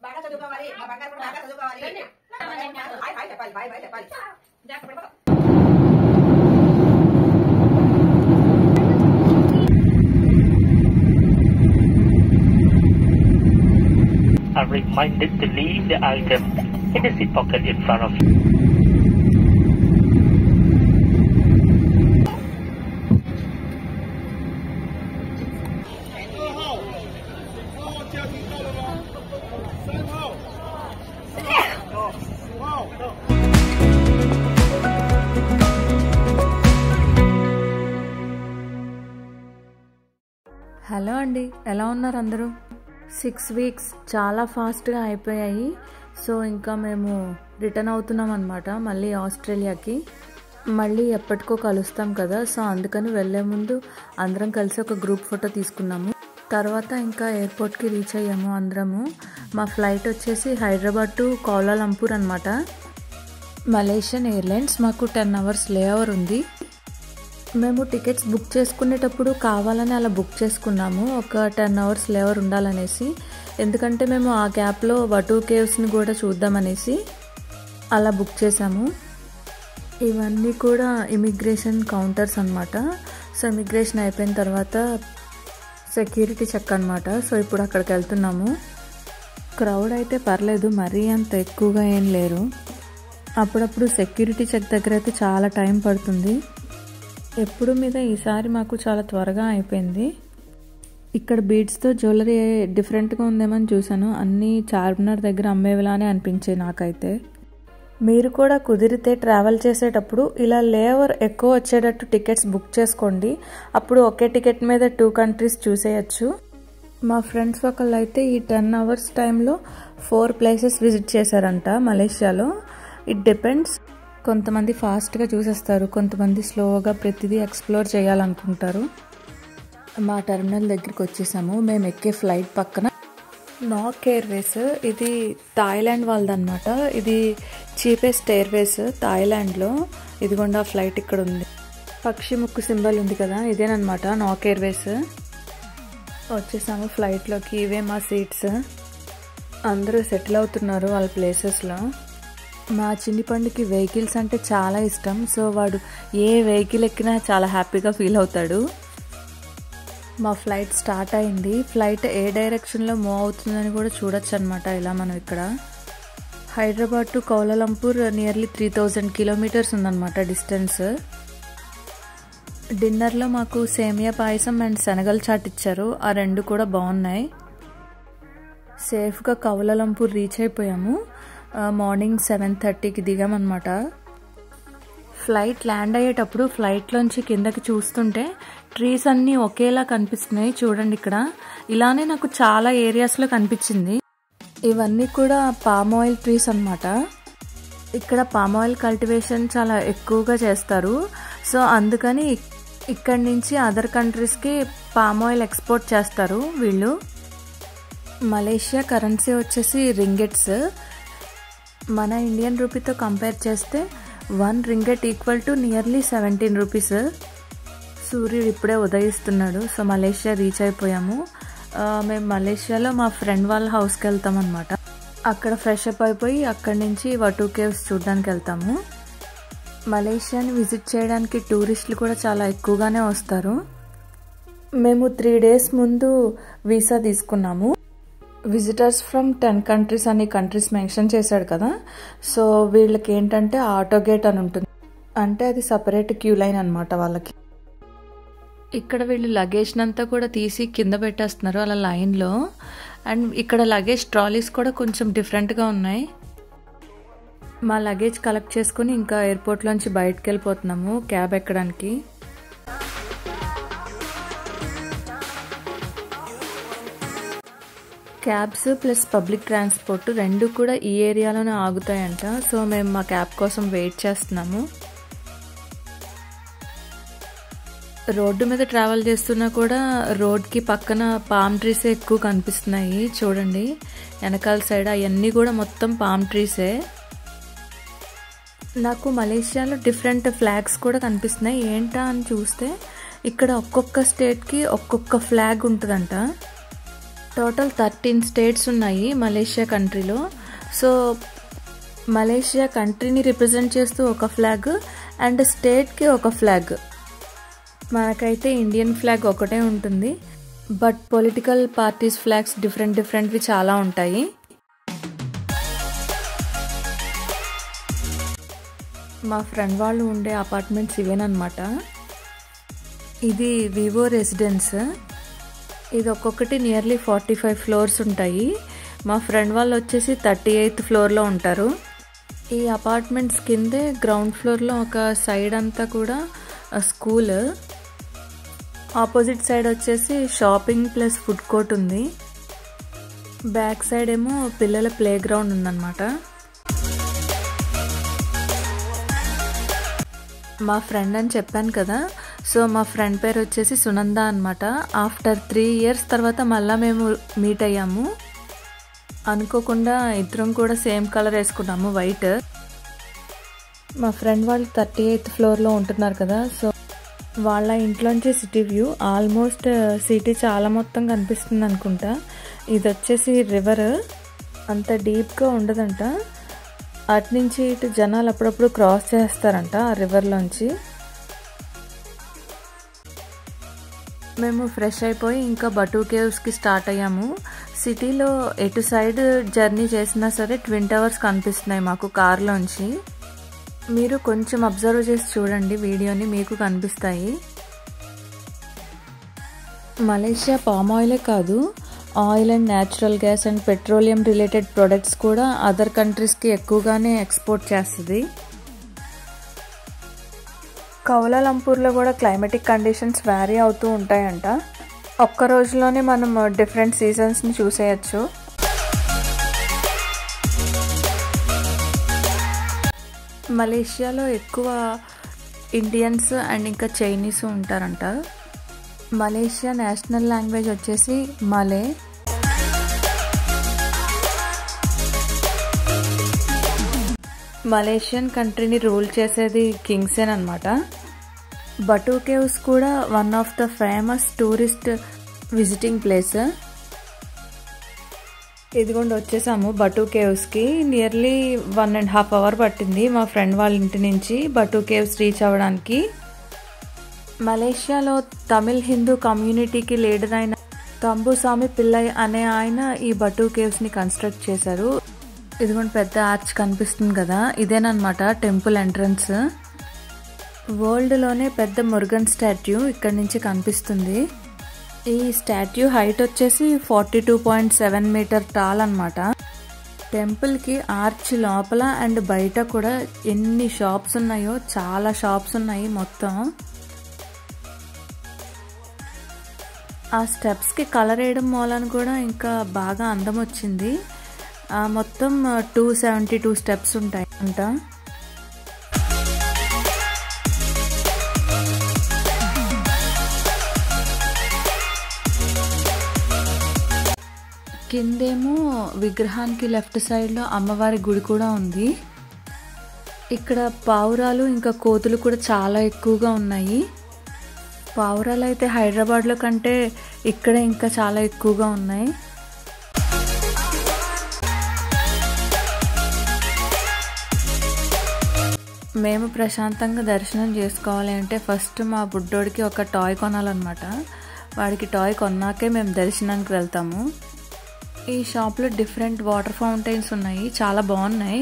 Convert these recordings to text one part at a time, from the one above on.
బాగా చదువుకోవాలి మా బంగారు కూడా బాగా చదువుకోవాలి హాయ్ హాయ్ చెప్పాలి బాయ్ బాయ్ చెప్పాలి Are reminded to leave the item in the seat pocket in front of you. Hello అండి, ఎలా ఉన్నారు అందరూ? 6 వీక్స్ చాలా ఫాస్ట్గా అయిపోయాయి. సో ఇంకా మేము రిటర్న్ అవుతున్నాం అనమాట మళ్ళీ ఆస్ట్రేలియాకి. మళ్ళీ ఎప్పటికో కలుస్తాం కదా, సో అందుకని వెళ్ళే ముందు అందరం కలిసి ఒక గ్రూప్ ఫోటో తీసుకున్నాము. తర్వాత ఇంకా ఎయిర్పోర్ట్కి రీచ్ అయ్యాము అందరము. మా ఫ్లైట్ వచ్చేసి హైదరాబాద్ టు కౌలాలంపూర్ అనమాట. Malaysian airlines. మాకు 10 hours లే ఓవర్ ఉంది. మేము టికెట్స్ బుక్ చేసుకునేటప్పుడు కావాలని అలా బుక్ చేసుకున్నాము, ఒక 10 hours లే ఓవర్ ఉండాలనేసి. ఎందుకంటే మేము ఆ గ్యాప్లో వటూ కేవ్స్ని కూడా చూద్దామనేసి అలా బుక్ చేసాము. ఇవన్నీ కూడా ఇమిగ్రేషన్ కౌంటర్స్ అనమాట. సో ఇమిగ్రేషన్ అయిపోయిన తర్వాత సెక్యూరిటీ చెక్ అనమాట. సో ఇప్పుడు అక్కడికి వెళ్తున్నాము. క్రౌడ్ అయితే పర్లేదు, మరీ అంత ఎక్కువగా ఏం లేరు. అప్పుడప్పుడు సెక్యూరిటీ చెక్ దగ్గర అయితే చాలా టైం పడుతుంది. ఎప్పుడు మీద ఈసారి మాకు చాలా త్వరగా అయిపోయింది. ఇక్కడ బీడ్స్తో జ్యువెలరీ డిఫరెంట్గా ఉందేమని చూశాను. అన్నీ చార్మినార్ దగ్గర అమ్మేవిలానే అనిపించాయి నాకైతే. మీరు కూడా కుదిరితే ట్రావెల్ చేసేటప్పుడు ఇలా లేవర్ ఎక్కువ వచ్చేటట్టు టికెట్స్ బుక్ చేసుకోండి. అప్పుడు ఒకే టికెట్ మీద 2 countries చూసేయచ్చు. మా ఫ్రెండ్స్ ఒకళ్ళు అయితే ఈ 10 hours టైంలో 4 places విజిట్ చేశారంట మలేషియాలో. It depends. కొంతమంది ఫాస్ట్గా చూసేస్తారు, కొంతమంది స్లోగా ప్రతిదీ ఎక్స్ప్లోర్ చేయాలనుకుంటారు. మా టెర్మినల్ దగ్గరికి వచ్చేసాము. మేము ఎక్కే ఫ్లైట్ పక్కన నాక్ ఎయిర్వేస్, ఇది థాయిలాండ్ వాళ్ళదన్నమాట. ఇది చీపెస్ట్ ఎయిర్వేస్ థాయిలాండ్లో. ఇదిగోండి ఆ ఫ్లైట్ ఇక్కడ ఉంది, పక్షి ముక్కు సింబల్ ఉంది కదా, ఇదేనమాట నాక్ ఎయిర్వేస్. వచ్చేసాము ఫ్లైట్లోకి. ఇవే మా సీట్స్. అందరూ సెటిల్ అవుతున్నారు వాళ్ళ ప్లేసెస్లో. మా చిన్ని పండుకి వెహికల్స్ అంటే చాలా ఇష్టం. సో వాడు ఏ వెహికల్ ఎక్కినా చాలా హ్యాపీగా ఫీల్ అవుతాడు. మా ఫ్లైట్ స్టార్ట్ అయింది. ఫ్లైట్ ఏ డైరెక్షన్లో మూవ్ అవుతుందని కూడా చూడొచ్చు అనమాట. ఇలా మనం ఇక్కడ Hyderabad to Kuala Lumpur nearly 3000 kilometers ఉందన్నమాట డిస్టెన్స్. డిన్నర్లో మాకు సేమియా పాయసం అండ్ శనగల చాట్ ఇచ్చారు. ఆ 2 కూడా బాగున్నాయి. సేఫ్గా కౌలాలంపూర్ రీచ్ అయిపోయాము. మార్నింగ్ 7:30కి దిగామన్నమాట. ఫ్లైట్ ల్యాండ్ అయ్యేటప్పుడు ఫ్లైట్లోంచి కిందకి చూస్తుంటే ట్రీస్ అన్నీ ఒకేలా కనిపిస్తున్నాయి. చూడండి ఇక్కడ ఇలానే నాకు చాలా ఏరియాస్లో కనిపించింది. ఇవన్నీ కూడా పామ్ ఆయిల్ ట్రీస్ అనమాట. ఇక్కడ పామ్ ఆయిల్ కల్టివేషన్ చాలా ఎక్కువగా చేస్తారు. సో అందుకని ఇక్కడి నుంచి అదర్ కంట్రీస్కి పామ్ ఆయిల్ ఎక్స్పోర్ట్ చేస్తారు వీళ్ళు. మలేషియా కరెన్సీ వచ్చేసి రింగెట్స్. మన ఇండియన్ రూపీతో కంపేర్ చేస్తే 1 ringgit equal to nearly 17 rupees. సూర్యుడు ఇప్పుడే ఉదయిస్తున్నాడు. సో మలేషియా రీచ్ అయిపోయాము. మేము మలేషియాలో మా ఫ్రెండ్ వాళ్ళ హౌస్కి వెళ్తాం అనమాట. అక్కడ ఫ్రెష్ అప్ అయిపోయి అక్కడి నుంచి వటూ కేవ్స్ చూడడానికి వెళ్తాము. మలేషియాని విజిట్ చేయడానికి టూరిస్టులు కూడా చాలా ఎక్కువగానే వస్తారు. మేము 3 days ముందు వీసా తీసుకున్నాము. విజిటర్స్ ఫ్రమ్ 10 countries అని కంట్రీస్ మెన్షన్ చేశాడు కదా. సో వీళ్ళకి ఏంటంటే ఆటో గేట్ అని ఉంటుంది, అంటే అది సపరేట్ క్యూ లైన్ అనమాట వాళ్ళకి. ఇక్కడ వీళ్ళు లగేజ్ అంతా కూడా తీసి కింద పెట్టేస్తున్నారు అలా లైన్లో. అండ్ ఇక్కడ లగేజ్ ట్రాలీస్ కూడా కొంచెం డిఫరెంట్గా ఉన్నాయి. మా లగేజ్ కలెక్ట్ చేసుకుని ఇంకా ఎయిర్పోర్ట్లోంచి బయటకు వెళ్ళిపోతున్నాము క్యాబ్ ఎక్కడానికి. క్యాబ్స్ ప్లస్ పబ్లిక్ ట్రాన్స్పోర్ట్ 2 కూడా ఈ ఏరియాలోనే ఆగుతాయంట. సో మేము మా క్యాబ్ కోసం వెయిట్ చేస్తున్నాము. రోడ్డు మీద ట్రావెల్ చేస్తున్నా కూడా రోడ్కి పక్కన పామ్ ట్రీస్ ఎక్కువ కనిపిస్తున్నాయి. చూడండి వెనకాల సైడ్ అవన్నీ కూడా మొత్తం పామ్ ట్రీసే. నాకు మలేషియాలో డిఫరెంట్ ఫ్లాగ్స్ కూడా కనిపిస్తున్నాయి. ఏంటా అని చూస్తే ఇక్కడ ఒక్కొక్క స్టేట్కి ఒక్కొక్క ఫ్లాగ్ ఉంటుందంట. టోటల్ 13 స్టేట్స్ ఉన్నాయి మలేషియా కంట్రీలో. సో మలేషియా కంట్రీని రిప్రజెంట్ చేస్తూ ఒక ఫ్లాగ్ అండ్ స్టేట్కి ఒక ఫ్లాగ్. మనకైతే ఇండియన్ ఫ్లాగ్ ఒకటే ఉంటుంది, బట్ పొలిటికల్ పార్టీస్ ఫ్లాగ్స్ డిఫరెంట్వి చాలా ఉంటాయి. మా ఫ్రెండ్ వాళ్ళు ఉండే అపార్ట్మెంట్స్ ఇవేనమాట. ఇది వివో రెసిడెన్స్. ఇది ఒక్కొక్కటి నియర్లీ 45 ఫ్లోర్స్ ఉంటాయి. మా ఫ్రెండ్ వాళ్ళు వచ్చేసి 38th ఫ్లోర్లో ఉంటారు. ఈ అపార్ట్మెంట్స్ కిందే గ్రౌండ్ ఫ్లోర్లో ఒక సైడ్ అంతా కూడా స్కూల్, ఆపోజిట్ సైడ్ వచ్చేసి షాపింగ్ ప్లస్ ఫుడ్ కోర్ట్ ఉంది. బ్యాక్ సైడ్ ఏమో పిల్లల ప్లే గ్రౌండ్ ఉందన్నమాట. మా ఫ్రెండ్ అని చెప్పాను కదా, సో మా ఫ్రెండ్ పేరు వచ్చేసి సునంద అనమాట. ఆఫ్టర్ 3 years తర్వాత మళ్ళీ మేము మీట్ అయ్యాము. అనుకోకుండా ఇద్దరం కూడా సేమ్ కలర్ వేసుకున్నాము, వైట్. మా ఫ్రెండ్ వాళ్ళు 38th ఫ్లోర్లో ఉంటున్నారు కదా, సో వాళ్ళ ఇంట్లోంచి సిటీ వ్యూ ఆల్మోస్ట్ సిటీ చాలా మొత్తం కనిపిస్తుంది అనుకుంటా. ఇది వచ్చేసి రివర్, అంత డీప్గా ఉండదంట. అటు నుంచి ఇటు జనాలు అప్పుడప్పుడు క్రాస్ చేస్తారంట ఆ రివర్లోంచి. మేము ఫ్రెష్ అయిపోయి ఇంకా బటూ కేవ్స్కి స్టార్ట్ అయ్యాము. సిటీలో ఎటు సైడ్ జర్నీ చేసినా సరే ట్విన్ టవర్స్ కనిపిస్తున్నాయి మాకు కార్లోంచి. మీరు కొంచెం అబ్జర్వ్ చేసి చూడండి వీడియోని, మీకు కనిపిస్తాయి. మలేషియా పామ్ ఆయిలే కాదు, oil and natural gas and petroleum related products కూడా అదర్ కంట్రీస్కి ఎక్కువగానే ఎక్స్పోర్ట్ చేస్తుంది. కౌలాలంపూర్లో కూడా క్లైమేటిక్ కండిషన్స్ వ్యారీ అవుతూ ఉంటాయంట. ఒక్క రోజులోనే మనం డిఫరెంట్ సీజన్స్ని చూసేయచ్చు. మలేషియాలో ఎక్కువ ఇండియన్స్ అండ్ ఇంకా చైనీస్ ఉంటారంట. మలేషియా నేషనల్ లాంగ్వేజ్ వచ్చేసి మలే. మలేషియన్ కంట్రీని రూల్ చేసేది కింగ్సేన్ అనమాట. బటూ కేవ్స్ కూడా one of the famous tourist visiting place. ఇదిగోండి వచ్చేసాము బటూ కేవ్స్కి. నియర్లీ 1.5 hours పట్టింది మా ఫ్రెండ్ వాళ్ళ ఇంటి నుంచి బటూ కేవ్స్ రీచ్ అవ్వడానికి. మలేషియాలో తమిళ్ హిందూ కమ్యూనిటీకి లీడర్ అయిన తంబుసామి పిల్లై అనే ఆయన ఈ బటూ కేవ్స్ని కన్స్ట్రక్ట్ చేశారు. ఇదిగోండి పెద్ద ఆర్చ్ కనిపిస్తుంది కదా, ఇదేనమాట టెంపుల్ ఎంట్రన్స్. వరల్డ్లోనే పెద్ద మురుగన్ స్టాట్యూ ఇక్కడ నుంచి కనిపిస్తుంది. ఈ స్టాట్యూ హైట్ వచ్చేసి 42.7 meter టాల్ అనమాట. టెంపుల్కి ఆర్చ్ లోపల అండ్ బయట కూడా ఎన్ని షాప్స్ ఉన్నాయో, చాలా షాప్స్ ఉన్నాయి మొత్తం. ఆ స్టెప్స్కి కలర్ వేయడం మూలన కూడా ఇంకా బాగా అందం వచ్చింది. మొత్తం 272 స్టెప్స్ ఉంటాయి అంట. కిందేమో విగ్రహానికి లెఫ్ట్ సైడ్లో అమ్మవారి గుడి కూడా ఉంది. ఇక్కడ పావురాలు ఇంకా కోతులు కూడా చాలా ఎక్కువగా ఉన్నాయి. పావురాలు అయితే హైదరాబాద్లో కంటే ఇక్కడ ఇంకా చాలా ఎక్కువగా ఉన్నాయి. మేము ప్రశాంతంగా దర్శనం చేసుకోవాలి అంటే ఫస్ట్ మా బుడ్డోడికి ఒక టాయ్ కొనాలన్నమాట. వాడికి టాయ్ కొన్నాకే మేము దర్శనానికి వెళ్తాము. ఈ షాప్లో డిఫరెంట్ వాటర్ ఫౌంటైన్స్ ఉన్నాయి, చాలా బాగున్నాయి.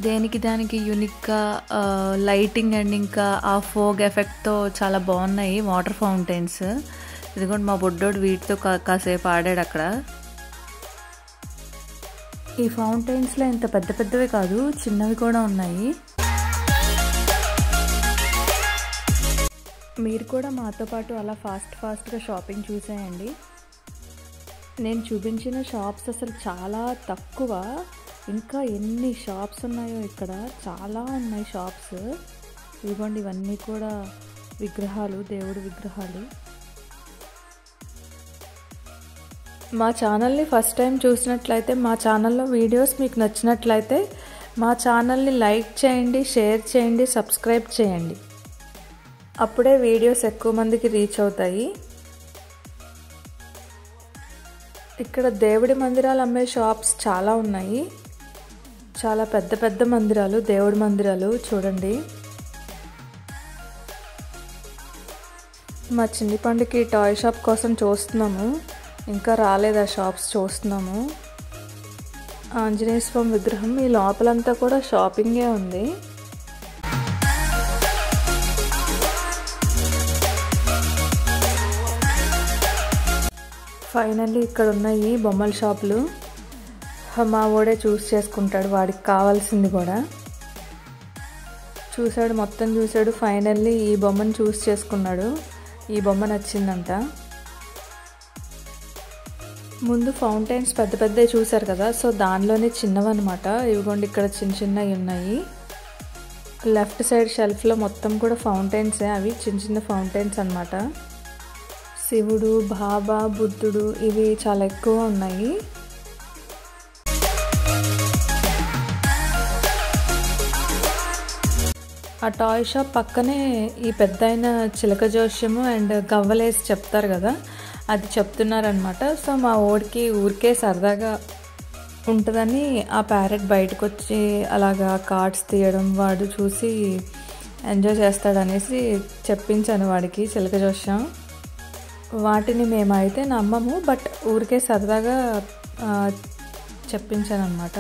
దేనికి దానికి యూనిక్గా లైటింగ్ అండ్ ఇంకా ఆ ఫోగ్ ఎఫెక్ట్తో చాలా బాగున్నాయి వాటర్ ఫౌంటైన్స్. ఇదిగోండి మా బుడ్డోడు వీటితో కాసేపు ఆడాడు అక్కడ. ఈ ఫౌంటైన్స్లో ఇంత పెద్ద పెద్దవే కాదు, చిన్నవి కూడా ఉన్నాయి. మీరు కూడా మాతో పాటు అలా ఫాస్ట్గా షాపింగ్ చూసేయండి. నేను చూపించిన షాప్స్ అసలు చాలా తక్కువ, ఇంకా ఎన్ని షాప్స్ ఉన్నాయో ఇక్కడ, చాలా ఉన్నాయి షాప్స్. ఇదిగోండి ఇవన్నీ కూడా విగ్రహాలు, దేవుడి విగ్రహాలు. మా ఛానల్ని ఫస్ట్ టైం చూసినట్లయితే, మా ఛానల్లో వీడియోస్ మీకు నచ్చినట్లయితే మా ఛానల్ని లైక్ చేయండి, షేర్ చేయండి, సబ్స్క్రైబ్ చేయండి. అప్పుడే వీడియోస్ ఎక్కువ మందికి రీచ్ అవుతాయి. ఇక్కడ దేవుడి మందిరాలు అమ్మే షాప్స్ చాలా ఉన్నాయి. చాలా పెద్ద పెద్ద మందిరాలు, దేవుడి మందిరాలు చూడండి. మా చిన్ని పండుకి టాయ్ షాప్ కోసం చూస్తున్నాము, ఇంకా రాలేదు ఆ షాప్స్ చూస్తున్నాము. ఆంజనేయ స్వామి విగ్రహం, ఈ లోపలంతా కూడా షాపింగే ఉంది. ఫైనల్లీ ఇక్కడ ఉన్నాయి బొమ్మల షాపులు. మా వాడే చూస్ చేసుకుంటాడు వాడికి కావాల్సింది కూడా. చూశాడు, మొత్తం చూశాడు. ఫైనల్లీ ఈ బొమ్మను చూస్ చేసుకున్నాడు. ఈ బొమ్మ నచ్చిందంట. ముందు ఫౌంటైన్స్ పెద్ద పెద్దవి చూశారు కదా, సో దానిలోనే చిన్నవన్నమాట. ఇవిగోండి ఇక్కడ చిన్న చిన్నవి ఉన్నాయి. లెఫ్ట్ సైడ్ షెల్ఫ్లో మొత్తం కూడా ఫౌంటైన్సే, అవి చిన్న చిన్న ఫౌంటైన్స్ అన్నమాట. శివుడు, బాబా, బుద్ధుడు ఇవి చాలా ఎక్కువ ఉన్నాయి. ఆ టాయ్ షాప్ పక్కనే ఈ పెద్దయిన చిలక జోష్యము అండ్ గవ్వలేసి చెప్తారు కదా, అది చెప్తున్నారనమాట. సో మా ఓడికి ఊరికే సరదాగా ఉంటుందని ఆ ప్యారెట్ బయటకు వచ్చి అలాగా కార్డ్స్ తీయడం వాడు చూసి ఎంజాయ్ చేస్తాడనేసి చెప్పించాను వాడికి చిలక జోష్యం. వాటిని మేమైతే నమ్మము, బట్ ఊరికే సరదాగా చెప్పించాను అనమాట.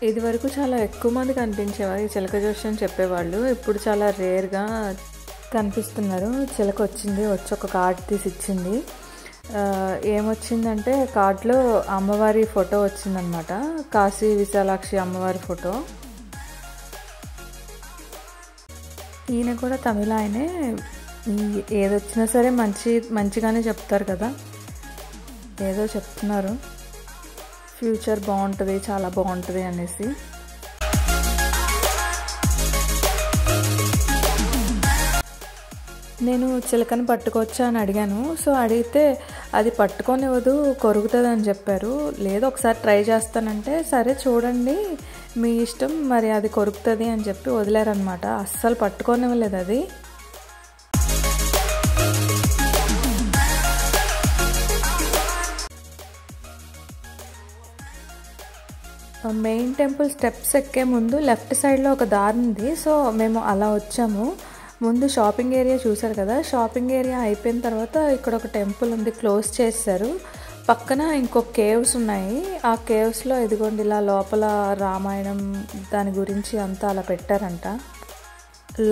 ఇది వరకు చాలా ఎక్కువ మంది కనిపించేవారు ఈ చిలక జోష్యం చెప్పేవాళ్ళు. ఇప్పుడు చాలా రేర్గా కనిపిస్తున్నారు. చిలక వచ్చింది, వచ్చి ఒక కార్డ్ తీసి ఇచ్చింది. ఏమొచ్చిందంటే కార్డులో అమ్మవారి ఫోటో వచ్చిందనమాట, కాశీ విశాలాక్షి అమ్మవారి ఫోటో. ఈయన కూడా తమిళ ఆయనే. ఏదొచ్చినా సరే మంచిగానే చెప్తారు కదా, ఏదో చెప్తున్నారు ఫ్యూచర్ బాగుంటుంది, చాలా బాగుంటుంది అనేసి. నేను చిలకని పట్టుకోవచ్చా అని అడిగాను. సో అడిగితే అది పట్టుకొనివ్వదు, కొరుకుతుంది అని చెప్పారు. లేదు ఒకసారి ట్రై చేస్తానంటే సరే చూడండి మీ ఇష్టం, మరి అది కొరుకుతుంది అని చెప్పి వదిలేరనమాట. అస్సలు పట్టుకొనివ్వలేదు అది. మెయిన్ టెంపుల్ స్టెప్స్ ఎక్కే ముందు లెఫ్ట్ సైడ్లో ఒక దారి ఉంది. సో మేము అలా వచ్చాము. ముందు షాపింగ్ ఏరియా చూసారు కదా, షాపింగ్ ఏరియా అయిపోయిన తర్వాత ఇక్కడ ఒక టెంపుల్ ఉంది, క్లోజ్ చేశారు. పక్కన ఇంకొక కేవ్స్ ఉన్నాయి. ఆ కేవ్స్లో ఇదిగోండి ఇలా లోపల రామాయణం దాని గురించి అంతా అలా పెట్టారంట.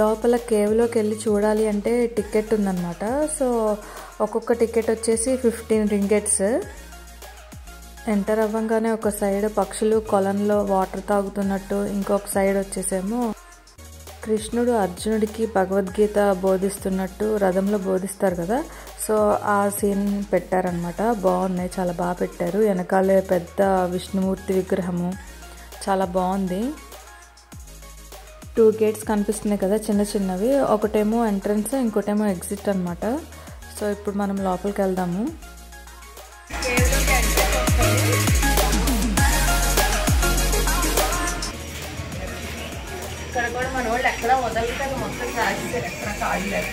లోపల కేవ్లోకి వెళ్ళి చూడాలి అంటే టికెట్ ఉందన్నమాట. సో ఒక్కొక్క టికెట్ వచ్చేసి 15 రింగెట్స్. ఎంటర్ అవ్వగానే ఒక సైడ్ పక్షులు కొలంలో వాటర్ తాగుతున్నట్టు, ఇంకొక సైడ్ వచ్చేసేమో కృష్ణుడు అర్జునుడికి భగవద్గీత బోధిస్తున్నట్టు రథంలో బోధిస్తారు కదా, సో ఆ సీన్ పెట్టారనమాట. బాగున్నాయి, చాలా బాగా పెట్టారు. వెనకాలే పెద్ద విష్ణుమూర్తి విగ్రహము, చాలా బాగుంది. 2 గేట్స్ కనిపిస్తున్నాయి కదా చిన్న చిన్నవి, ఒకటేమో ఎంట్రన్స్, ఇంకోటేమో ఎగ్జిట్ అనమాట. సో ఇప్పుడు మనం లోపలికి వెళ్దాము. ఇక్కడ కూడా మన వాళ్ళు ఎక్కడ వదలుతారు, మొత్తం రాసేసారు, ఎక్కడ ఖాళీ లేదు.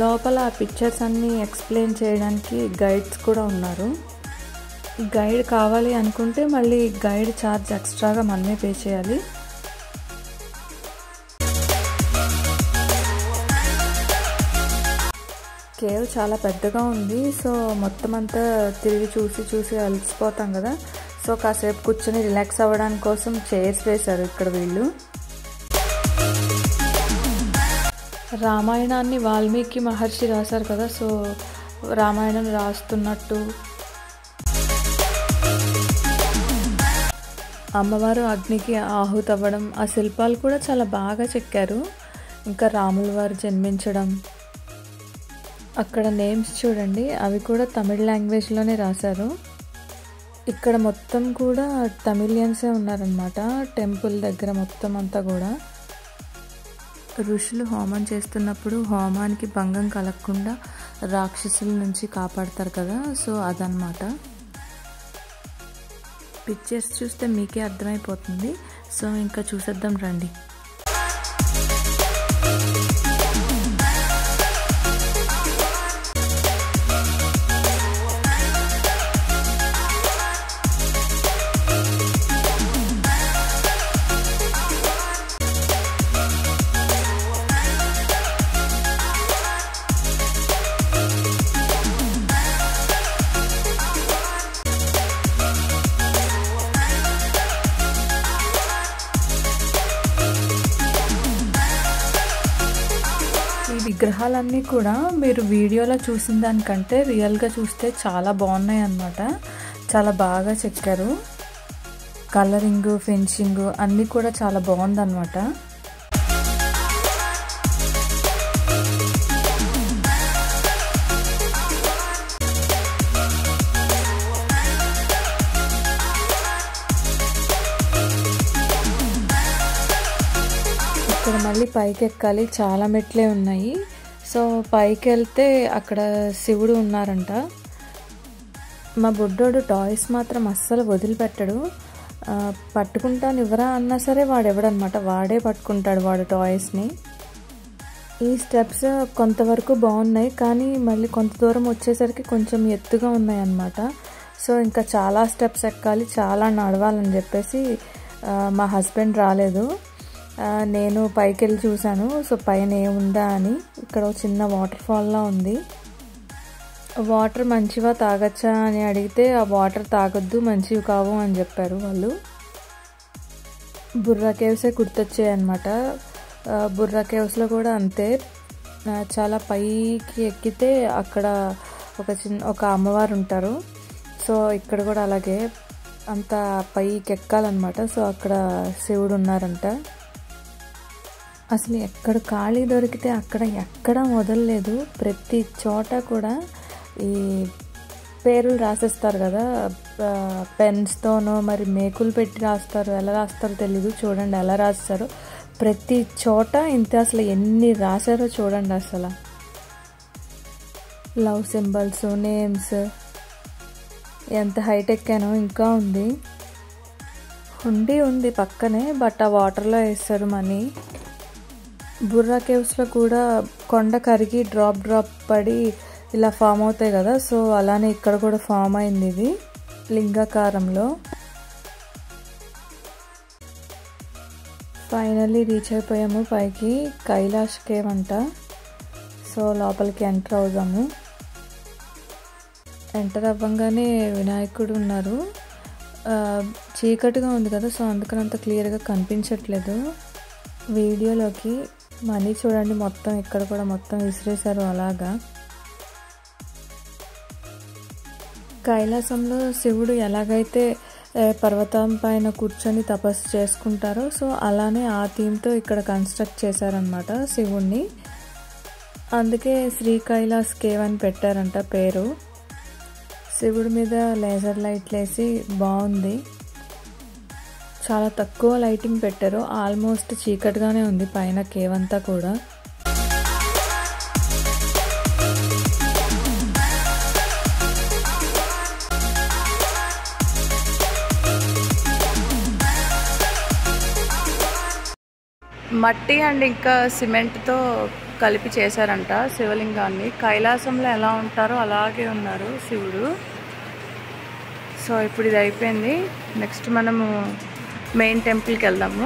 లోపల ఆ పిక్చర్స్ అన్నీ ఎక్స్ప్లెయిన్ చేయడానికి గైడ్స్ కూడా ఉన్నారు. గైడ్ కావాలి అనుకుంటే మళ్ళీ గైడ్ ఛార్జ్ ఎక్స్ట్రాగా మనమే పే చేయాలి. కేవ్ చాలా పెద్దగా ఉంది. సో మొత్తం అంతా తిరిగి చూసి అలసిపోతాం కదా, సో కాసేపు కూర్చొని రిలాక్స్ అవ్వడానికి కోసం చైర్స్ వేశారు ఇక్కడ వీళ్ళు. రామాయణాన్ని వాల్మీకి మహర్షి రాశారు కదా, సో రామాయణం రాస్తున్నట్టు. అమ్మవారు అగ్నికి ఆహుతి అవ్వడం, ఆ శిల్పాలు కూడా చాలా బాగా చెక్కారు. ఇంకా రాముల వారు జన్మించడం, అక్కడ నేమ్స్ చూడండి, అవి కూడా తమిళ లాంగ్వేజ్లోనే రాశారు. ఇక్కడ మొత్తం కూడా తమిళియన్సే ఉన్నారనమాట. టెంపుల్ దగ్గర మొత్తం అంతా కూడా ఋషులు హోమం చేస్తున్నప్పుడు హోమానికి భంగం కలగకుండా రాక్షసుల నుంచి కాపాడతారు కదా, సో అదనమాట. పిక్చర్స్ చూస్తే మీకే అర్థమైపోతుంది. సో ఇంకా చూసేద్దాం రండి. విగ్రహాలన్నీ కూడా మీరు వీడియోలో చూసిన దానికంటే రియల్గా చూస్తే చాలా బాగున్నాయి అన్నమాట. చాలా బాగా చెక్కారు. కలరింగ్, ఫినిషింగ్ అన్నీ కూడా చాలా బాగుందన్నమాట. ఇక్కడ మళ్ళీ పైకి ఎక్కాలి, చాలా మెట్లే ఉన్నాయి. సో పైకి వెళ్తే అక్కడ శివుడు ఉన్నారంట. మా బుడ్డోడు టాయ్స్ మాత్రం అస్సలు వదిలిపెట్టడు. పట్టుకుంటాను ఇవ్వరా అన్నా సరే వాడు ఎవడనమాట, వాడే పట్టుకుంటాడు వాడు టాయ్స్ని. ఈ స్టెప్స్ కొంతవరకు బాగున్నాయి, కానీ మళ్ళీ కొంత దూరం వచ్చేసరికి కొంచెం ఎత్తుగా ఉన్నాయి అన్నమాట. సో ఇంకా చాలా స్టెప్స్ ఎక్కాలి, చాలా నడవాలని చెప్పేసి మా హస్బెండ్ రాలేదు. నేను పైకి వెళ్ళి చూశాను. సో పైన ఏముందా అని. ఇక్కడ చిన్న వాటర్ ఫాల్లా ఉంది. వాటర్ మంచివా తాగచ్చా అని అడిగితే ఆ వాటర్ తాగొద్దు, మంచివి కావు అని చెప్పారు వాళ్ళు. బుర్రా కేవ్సే గుర్తొచ్చాయి అన్నమాట. బుర్రా కేవ్స్లో కూడా అంతే, చాలా పైకి ఎక్కితే అక్కడ ఒక అమ్మవారు ఉంటారు. సో ఇక్కడ కూడా అలాగే అంత పైకి ఎక్కాలన్నమాట. సో అక్కడ శివుడు ఉన్నారంట. అసలు ఎక్కడ ఖాళీ దొరికితే అక్కడ ఎక్కడ వదలలేదు. ప్రతి చోట కూడా ఈ పేర్లు రాసేస్తారు కదా, పెన్స్తోనో మరి మేకులు పెట్టి రాస్తారు. ఎలా రాస్తారో తెలీదు, చూడండి ఎలా రాస్తారు. ప్రతి చోట ఇంత, అసలు ఎన్ని రాశారో చూడండి. అసలు లవ్ సింబల్స్, నేమ్స్, ఎంత హైట్ ఎక్కానో. ఇంకా ఉంది, హుండీ ఉంది పక్కనే, బట్ ఆ వాటర్లో వేస్తారు మనీ. బుర్రా కేవ్స్లో కూడా కొండ కరిగి డ్రాప్ పడి ఇలా ఫామ్ అవుతాయి కదా, సో అలానే ఇక్కడ కూడా ఫామ్ అయింది ఇది లింగాకారంలో. ఫైనల్లీ రీచ్ అయిపోయాము పైకి. కైలాష్ కేవ్ అంట. సో లోపలికి ఎంటర్ అవుదాము. ఎంటర్ అవ్వగానే వినాయకుడు ఉన్నారు. చీకటిగా ఉంది కదా, సో అందుకని అంత క్లియర్గా కనిపించట్లేదు వీడియోలోకి. మనీ చూడండి, మొత్తం ఇక్కడ కూడా మొత్తం విసిరేశారు అలాగా. కైలాసంలో శివుడు ఎలాగైతే పర్వతం పైన కూర్చొని తపస్సు చేసుకుంటారో, సో అలానే ఆ థీమ్తో ఇక్కడ కన్స్ట్రక్ట్ చేశారనమాట శివుణ్ణి. అందుకే శ్రీ కైలాస్ కేవ్ అని పెట్టారంట పేరు. శివుడి మీద లేజర్ లైట్లు వేసి బాగుంది. చాలా తక్కువ లైటింగ్ పెట్టారు, ఆల్మోస్ట్ చీకటిగానే ఉంది పైన కేవ్ అంతా కూడా. మట్టి అండ్ ఇంకా సిమెంట్తో కలిపి చేశారంట శివలింగాన్ని. కైలాసంలో ఎలా ఉంటారో అలాగే ఉన్నారు శివుడు. సో ఇప్పుడు ఇది అయిపోయింది. నెక్స్ట్ మనము మెయిన్ టెంపుల్కి వెళ్దాము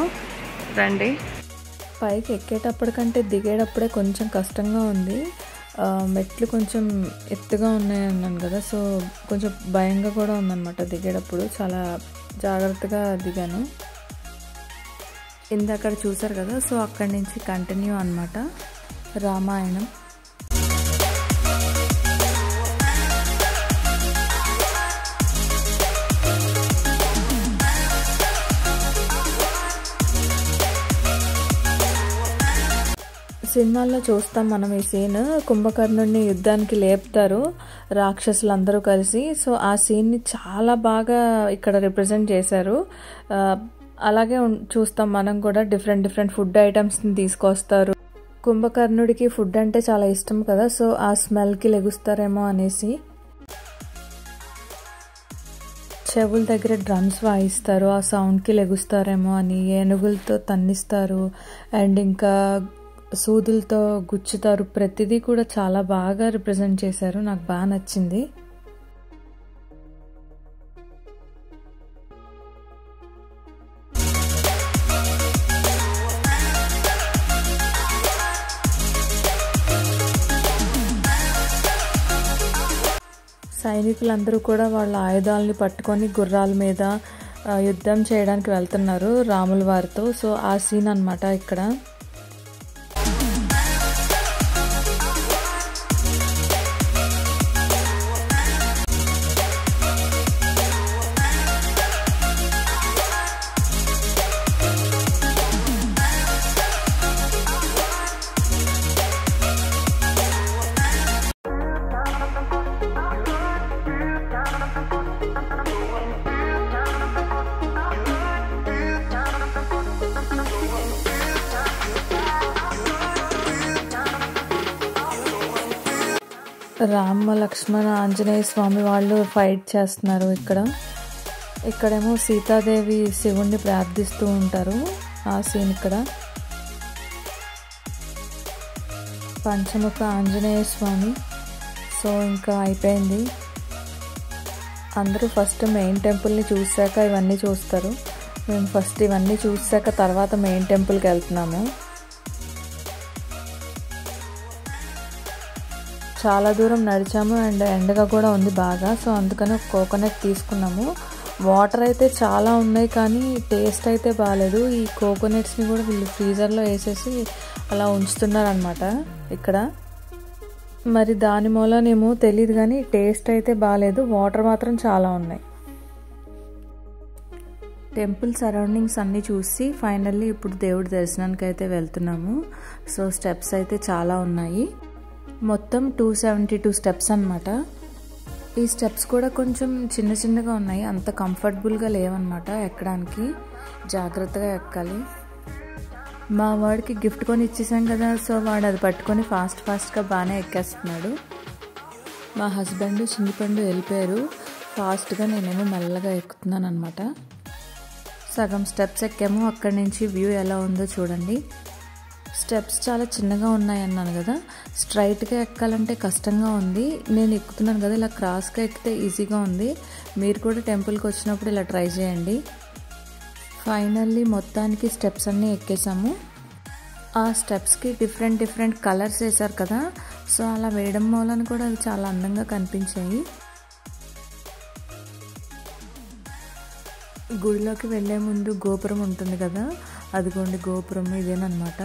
రండి. పైకి ఎక్కేటప్పటికంటే దిగేటప్పుడే కొంచెం కష్టంగా ఉంది. మెట్లు కొంచెం ఎత్తుగా ఉన్నాయి అన్నాను కదా, సో కొంచెం భయంగా కూడా ఉందన్నమాట దిగేటప్పుడు. చాలా జాగ్రత్తగా దిగాను. ఇందాక చూసారు కదా, సో అక్కడి నుంచి కంటిన్యూ అన్నమాట రామాయణం. సినిమాల్లో చూస్తాం మనం ఈ సీన్. కుంభకర్ణుడిని యుద్ధానికి లేపుతారు రాక్షసులందరూ కలిసి. సో ఆ సీన్ని చాలా బాగా ఇక్కడ రిప్రజెంట్ చేశారు. అలాగే చూస్తాం మనం కూడా. డిఫరెంట్ ఫుడ్ ఐటమ్స్ని తీసుకొస్తారు. కుంభకర్ణుడికి ఫుడ్ అంటే చాలా ఇష్టం కదా, సో ఆ స్మెల్కి లెగుస్తారేమో అనేసి. చెవుల దగ్గర డ్రమ్స్ వాయిస్తారు, ఆ సౌండ్కి లెగుస్తారేమో అని. ఏనుగులతో తన్నిస్తారు అండ్ ఇంకా సూదులతో గుచ్చుతారు. ప్రతిదీ కూడా చాలా బాగా రిప్రజెంట్ చేశారు. నాకు బాగా నచ్చింది. సైనికులందరూ కూడా వాళ్ళ ఆయుధాలని పట్టుకొని గుర్రాల మీద యుద్ధం చేయడానికి వెళ్తున్నారు రాముల వారితో. సో ఆ సీన్ అన్నమాట ఇక్కడ. రామ లక్ష్మణ ఆంజనేయ స్వామి వాళ్ళు ఫైట్ చేస్తున్నారు. ఇక్కడేమో సీతాదేవి శివుణ్ణి ప్రార్థిస్తూ ఉంటారు. ఆ సీన్ ఇక్కడ. పంచముఖ ఆంజనేయ స్వామి. సో ఇంకా అయిపోయింది. అందరూ ఫస్ట్ మెయిన్ టెంపుల్ని చూసాక ఇవన్నీ చూస్తారు. మేము ఫస్ట్ ఇవన్నీ చూసాక తర్వాత మెయిన్ టెంపుల్కి వెళ్తున్నాము. చాలా దూరం నడిచాము అండ్ ఎండగా కూడా ఉంది బాగా. సో అందుకని ఒక కోకోనట్ తీసుకున్నాము. వాటర్ అయితే చాలా ఉన్నాయి కానీ టేస్ట్ అయితే బాగాలేదు. ఈ కోకోనట్స్ని కూడా వీళ్ళు ఫ్రీజర్లో వేసేసి అలా ఉంచుతున్నారనమాట ఇక్కడ. మరి దాని మూలనేమో తెలియదు కానీ టేస్ట్ అయితే బాగాలేదు. వాటర్ మాత్రం చాలా ఉన్నాయి. టెంపుల్ సరౌండింగ్స్ అన్నీ చూసి ఫైనల్లీ ఇప్పుడు దేవుడి దర్శనానికి అయితే వెళ్తున్నాము. సో స్టెప్స్ అయితే చాలా ఉన్నాయి. మొత్తం 272 స్టెప్స్ అన్నమాట. ఈ స్టెప్స్ కూడా కొంచెం చిన్న చిన్నగా ఉన్నాయి. అంత కంఫర్టబుల్గా లేవన్నమాట. ఎక్కడానికి జాగ్రత్తగా ఎక్కాలి. మా వాడికి గిఫ్ట్ కొని ఇచ్చేసాం కదా, సో వాడు అది పట్టుకొని ఫాస్ట్గా బాగానే ఎక్కేస్తున్నాడు. మా హస్బెండ్ చిన్నిపండు వెళ్ళిపోయారు ఫాస్ట్గా. నేనేమో మెల్లగా ఎక్కుతున్నాను అనమాట. సగం స్టెప్స్ ఎక్కాము. అక్కడి నుంచి వ్యూ ఎలా ఉందో చూడండి. స్టెప్స్ చాలా చిన్నగా ఉన్నాయి అన్నాను కదా, స్ట్రైట్గా ఎక్కాలంటే కష్టంగా ఉంది. నేను ఎక్కుతున్నాను కదా, ఇలా క్రాస్గా ఎక్కితే ఈజీగా ఉంది. మీరు కూడా టెంపుల్కి వచ్చినప్పుడు ఇలా ట్రై చేయండి. ఫైనల్లీ మొత్తానికి స్టెప్స్ అన్నీ ఎక్కేసాము. ఆ స్టెప్స్కి డిఫరెంట్ కలర్స్ వేశారు కదా, సో అలా వేయడం మూలన కూడా అవి చాలా అందంగా కనిపించాయి. గుడిలోకి వెళ్ళే ముందు గోపురం ఉంటుంది కదా, అదిగోండి గోపురం ఇదేనమాట.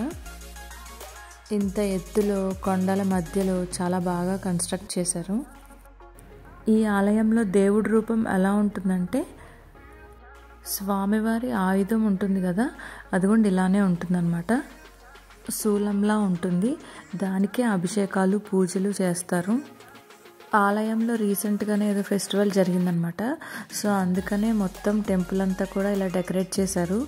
ఇంత ఎత్తులో కొండల మధ్యలో చాలా బాగా కన్స్ట్రక్ట్ చేశారు. ఈ ఆలయంలో దేవుడి రూపం ఎలా ఉంటుందంటే స్వామివారి ఆయుధం ఉంటుంది కదా, అదిగోండి ఇలానే ఉంటుందన్నమాట. శూలంలా ఉంటుంది. దానికే అభిషేకాలు పూజలు చేస్తారు. ఆలయంలో రీసెంట్గానే ఏదో ఫెస్టివల్ జరిగిందనమాట. సో అందుకనే మొత్తం టెంపుల్ అంతా కూడా ఇలా డెకరేట్ చేశారు.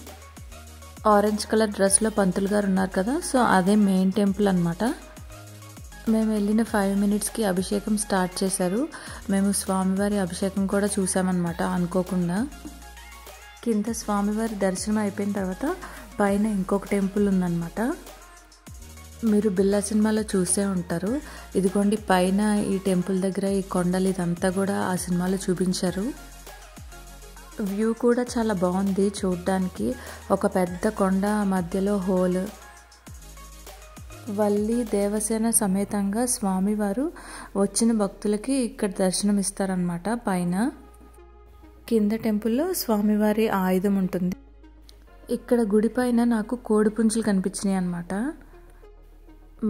ఆరెంజ్ కలర్ డ్రెస్లో పంతులు గారు ఉన్నారు కదా, సో అదే మెయిన్ టెంపుల్ అనమాట. మేము వెళ్ళిన 5 minutesకి అభిషేకం స్టార్ట్ చేశారు. మేము స్వామివారి అభిషేకం కూడా చూసామన్నమాట అనుకోకుండా. కింద స్వామివారి దర్శనం అయిపోయిన తర్వాత పైన ఇంకొక టెంపుల్ ఉందన్నమాట. మీరు బిల్లా సినిమాలో చూసే ఉంటారు. ఇదిగోండి పైన ఈ టెంపుల్ దగ్గర ఈ కొండలు ఇదంతా కూడా ఆ సినిమాలో చూపించారు. వ్యూ కూడా చాలా బాగుంది చూడ్డానికి. ఒక పెద్ద కొండ మధ్యలో హోల్. వల్లి దేవసేన సమేతంగా స్వామివారు వచ్చిన భక్తులకి ఇక్కడ దర్శనం ఇస్తారనమాట. పైన కింద టెంపుల్లో స్వామివారి ఆయుధం ఉంటుంది. ఇక్కడ గుడి పైన నాకు కోడి పుంజులు కనిపించినాయి అనమాట.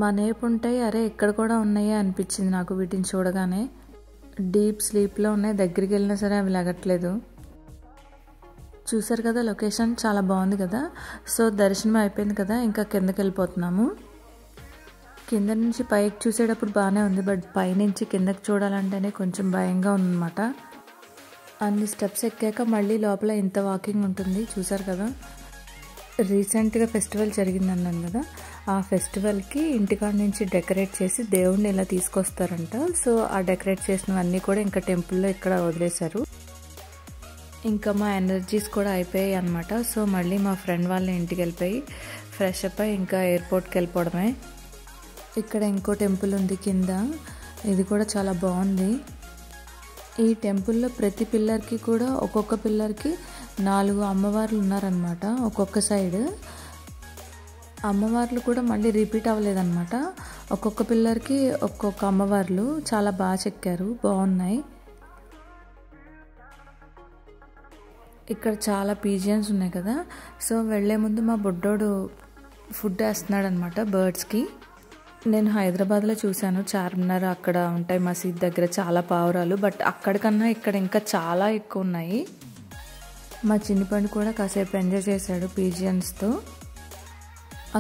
మనేపు ఉంటాయి, అరే ఇక్కడ కూడా ఉన్నాయే అనిపించింది నాకు వీటిని చూడగానే. డీప్ స్లీప్లో ఉన్నాయి, దగ్గరికి వెళ్ళినా సరే అవి లెగట్లేదు. చూసారు కదా లొకేషన్ చాలా బాగుంది కదా. సో దర్శనం అయిపోయింది కదా, ఇంకా కిందకి వెళ్ళిపోతున్నాము. కింద నుంచి పైకి చూసేటప్పుడు బాగానే ఉంది, బట్ పైనుంచి కిందకి చూడాలంటేనే కొంచెం భయంగా ఉందన్నమాట. అన్ని స్టెప్స్ ఎక్కాక మళ్ళీ లోపల ఇంత వాకింగ్ ఉంటుంది. చూసారు కదా, రీసెంట్గా ఫెస్టివల్ జరిగిందన్నాను కదా, ఆ ఫెస్టివల్కి ఇంటికాడ నుంచి డెకరేట్ చేసి దేవుణ్ణి ఇలా తీసుకొస్తారంట. సో ఆ డెకరేట్ చేసినవన్నీ కూడా ఇంకా టెంపుల్లో ఇక్కడ వదిలేశారు. ఇంకా మా ఎనర్జీస్ కూడా అయిపోయాయి అనమాట. సో మళ్ళీ మా ఫ్రెండ్ వాళ్ళ ఇంటికి వెళ్ళిపోయి ఫ్రెష్ అప్ అయి ఇంకా ఎయిర్పోర్ట్కి వెళ్ళిపోవడమే. ఇక్కడ ఇంకో టెంపుల్ ఉంది కింద, ఇది కూడా చాలా బాగుంది. ఈ టెంపుల్లో ప్రతి పిల్లర్కి కూడా ఒక్కొక్క పిల్లర్కి 4 అమ్మవార్లు ఉన్నారనమాట. ఒక్కొక్క సైడ్ అమ్మవార్లు కూడా మళ్ళీ రిపీట్ అవ్వలేదన్నమాట. ఒక్కొక్క పిల్లర్కి ఒక్కొక్క అమ్మవార్లు చాలా బాగా చెక్కారు, బాగున్నాయి. ఇక్కడ చాలా పీజియన్స్ ఉన్నాయి కదా. సో వెళ్ళే ముందు మా బుడ్డోడు ఫుడ్ వేస్తున్నాడు అనమాట బర్డ్స్కి. నేను హైదరాబాద్లో చూశాను, చార్మినార్ అక్కడ ఉంటాయి మసీద్ దగ్గర చాలా పావురాలు, బట్ అక్కడికన్నా ఇక్కడ ఇంకా చాలా ఎక్కువ ఉన్నాయి. మా చిన్నిపండు కూడా కాసేపు ఎంజాయ్ చేశాడు పీజియన్స్తో.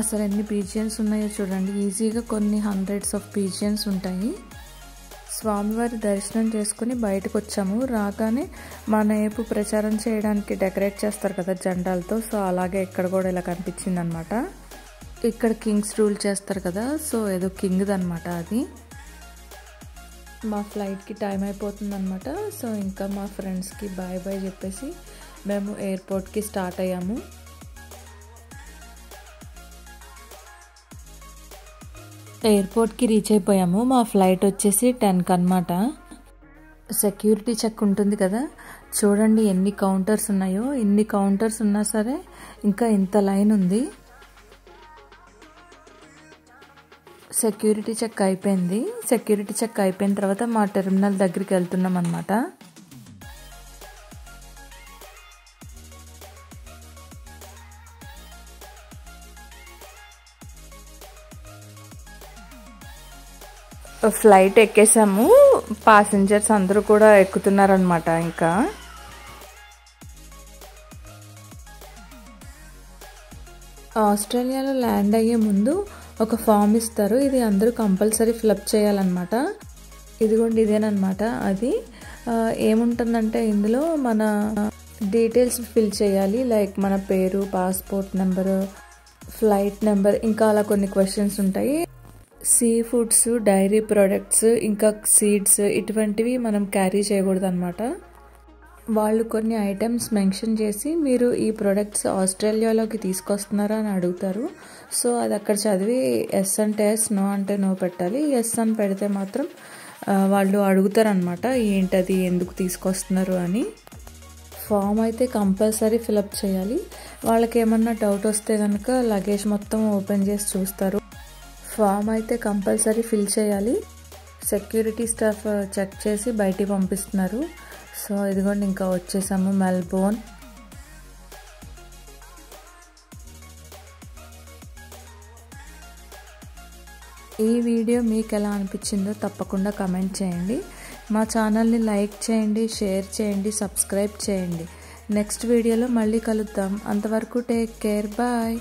అసలు ఎన్ని పీజియన్స్ ఉన్నాయో చూడండి, ఈజీగా కొన్ని హండ్రెడ్స్ ఆఫ్ పీజియన్స్ ఉంటాయి. స్వామివారి దర్శనం చేసుకుని బయటకు వచ్చాము. రాగానే మన వైపు ప్రచారం చేయడానికి డెకరేట్ చేస్తారు కదా జెండాలతో, సో అలాగే ఇక్కడ కూడా ఇలా కనిపించింది అనమాట. ఇక్కడ కింగ్స్ రూల్ చేస్తారు కదా, సో ఏదో కింగ్ది అనమాట అది. మా ఫ్లైట్కి టైం అయిపోతుంది అనమాట. సో ఇంకా మా ఫ్రెండ్స్కి బాయ్ బాయ్ చెప్పేసి మేము ఎయిర్పోర్ట్కి స్టార్ట్ అయ్యాము. ఎయిర్పోర్ట్కి రీచ్ అయిపోయాము. మా ఫ్లైట్ వచ్చేసి 10కి అనమాట. సెక్యూరిటీ చెక్ ఉంటుంది కదా, చూడండి ఎన్ని కౌంటర్స్ ఉన్నాయో. ఇన్ని కౌంటర్స్ ఉన్నా సరే ఇంకా ఇంత లైన్ ఉంది. సెక్యూరిటీ చెక్ అయిపోయింది. సెక్యూరిటీ చెక్ అయిపోయిన తర్వాత మా టెర్మినల్ దగ్గరికి వెళ్తున్నాం అనమాట. ఫ్లైట్ ఎక్కేసాము. ప్యాసింజర్స్ అందరూ కూడా ఎక్కుతున్నారనమాట. ఇంకా ఆస్ట్రేలియాలో ల్యాండ్ అయ్యే ముందు ఒక ఫామ్ ఇస్తారు. ఇది అందరూ కంపల్సరీ ఫిలప్ చేయాలన్నమాట. ఇదిగోండి ఇదేనమాట. అది ఏముంటుందంటే ఇందులో మన డీటెయిల్స్ ఫిల్ చేయాలి. లైక్ మన పేరు, పాస్పోర్ట్ నెంబరు, ఫ్లైట్ నెంబర్, ఇంకా అలా కొన్ని క్వశ్చన్స్ ఉంటాయి. సీ ఫుడ్స్, డైరీ ప్రొడక్ట్స్, ఇంకా సీడ్స్ ఇటువంటివి మనం క్యారీ చేయకూడదు అనమాట. వాళ్ళు కొన్ని ఐటమ్స్ మెన్షన్ చేసి మీరు ఈ ప్రొడక్ట్స్ ఆస్ట్రేలియాలోకి తీసుకొస్తున్నారా అని అడుగుతారు. సో అది అక్కడ చదివి ఎస్ అంటే ఎస్, నో అంటే నో పెట్టాలి. ఎస్ అని పెడితే మాత్రం వాళ్ళు అడుగుతారనమాట ఏంటది, ఎందుకు తీసుకొస్తున్నారు అని. ఫామ్ అయితే కంపల్సరీ ఫిలప్ చేయాలి. వాళ్ళకి ఏమన్నా డౌట్ వస్తే కనుక లగేజ్ మొత్తం ఓపెన్ చేసి చూస్తారు. ఫామ్ అయితే కంపల్సరీ ఫిల్ చేయాలి. సెక్యూరిటీ స్టాఫ్ చెక్ చేసి బయటికి పంపిస్తున్నారు. సో ఇదిగోండి ఇంకా వచ్చేసాము మెల్బోర్న్. ఈ వీడియో మీకు ఎలా అనిపించిందో తప్పకుండా కమెంట్ చేయండి. మా ఛానల్ని లైక్ చేయండి, షేర్ చేయండి, సబ్స్క్రైబ్ చేయండి. నెక్స్ట్ వీడియోలో మళ్ళీ కలుద్దాం. అంతవరకు టేక్ కేర్, బాయ్.